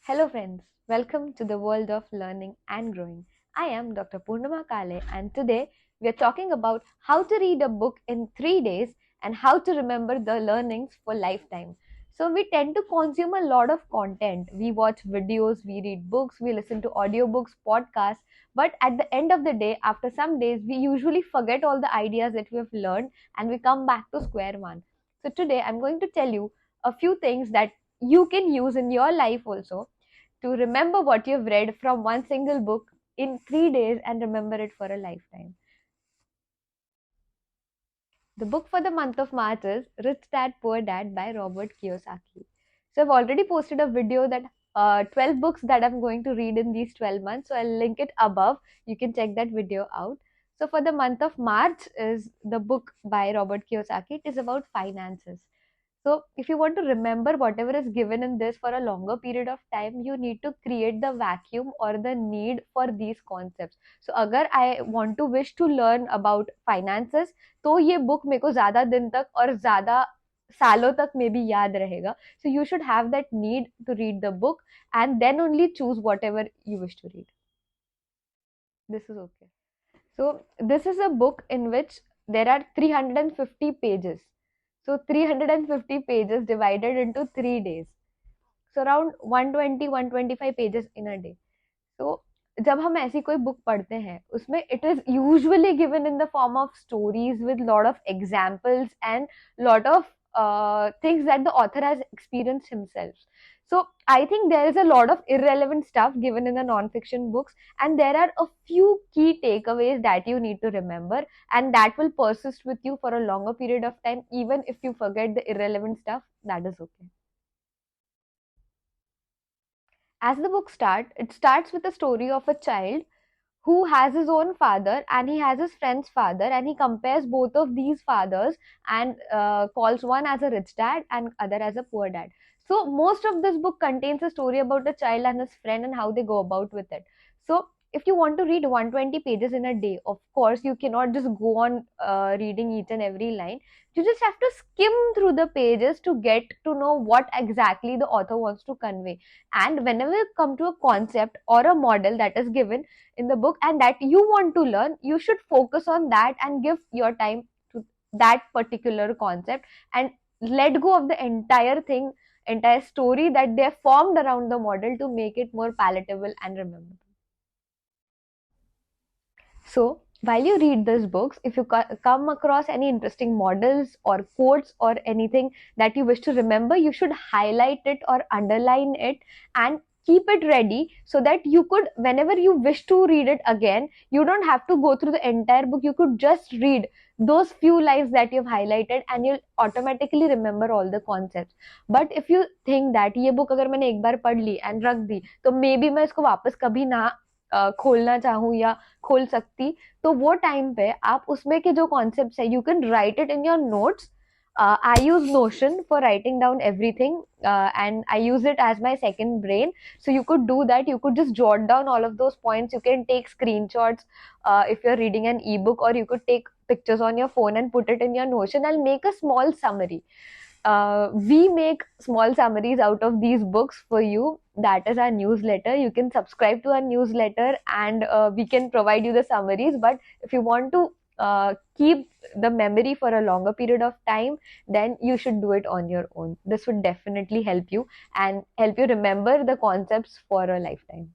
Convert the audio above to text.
Hello friends, welcome to the world of learning and growing. I am Dr. Purnima Kale and today we are talking about how to read a book in 3 days and how to remember the learnings for lifetime. So we tend to consume a lot of content. We watch videos, we read books, we listen to audiobooks, podcasts, but at the end of the day, after some days, we usually forget all the ideas that we have learned and we come back to square one. So today I'm going to tell you a few things that you can use in your life also to remember what you've read from one single book in 3 days and remember it for a lifetime. The book for the month of March is Rich Dad Poor Dad by Robert Kiyosaki. So I've already posted a video that 12 books that I'm going to read in these 12 months. So I'll link it above. You can check that video out. So for the month of March is the book by Robert Kiyosaki. It is about finances. So, if you want to remember whatever is given in this for a longer period of time, you need to create the vacuum or the need for these concepts. So, अगर I want to wish to learn about finances, तो ये book मेरे को ज़्यादा दिन तक और ज़्यादा सालों तक में भी याद रहेगा. So, you should have that need to read the book and then only choose whatever you wish to read. This is okay. So, this is a book in which there are 350 pages. So 350 pages divided into 3 days. So around 120, 125 pages in a day. So जब हम ऐसी कोई book पढ़ते हैं उसमें it is usually given in the form of stories with lot of examples and lot of things that the author has experienced himself. So I think there is a lot of irrelevant stuff given in the non-fiction books, and there are a few key takeaways that you need to remember, and that will persist with you for a longer period of time. Even if you forget the irrelevant stuff, that is okay. As the book starts, it starts with the story of a child who has his own father and he has his friend's father, and he compares both of these fathers and calls one as a rich dad and other as a poor dad. So most of this book contains a story about a child and his friend and how they go about with it. So if you want to read 120 pages in a day, of course you cannot just go on reading each and every line. You just have to skim through the pages to get to know what exactly the author wants to convey. And whenever you come to a concept or a model that is given in the book and that you want to learn, you should focus on that and give your time to that particular concept and let go of the entire thing, entire story that they have formed around the model to make it more palatable and rememberable. So, while you read these books, if you come across any interesting models or quotes or anything that you wish to remember, you should highlight it or underline it and keep it ready so that you could, whenever you wish to read it again, you don't have to go through the entire book. You could just read those few lines that you've highlighted and you'll automatically remember all the concepts. But if you think that ये book अगर मैंने एक बार पढ़ ली and रख दी तो may be मैं इसको वापस कभी ना खोलना चाहूँ या खोल सकती, तो वो टाइम पे आप उसमें के जो कॉन्सेप्ट्स है you can write it in your notes. I use Notion for writing down everything, and I use it as my second brain. So you could do that. You could just jot down all of those points. You can take screenshots if you're reading an ebook, or you could take pictures on your phone and put it in your Notion. I'll make a small summary. We make small summaries out of these books for you. That is our newsletter. You can subscribe to our newsletter and we can provide you the summaries. But if you want to keep the memory for a longer period of time, then you should do it on your own. This would definitely help you and help you remember the concepts for a lifetime.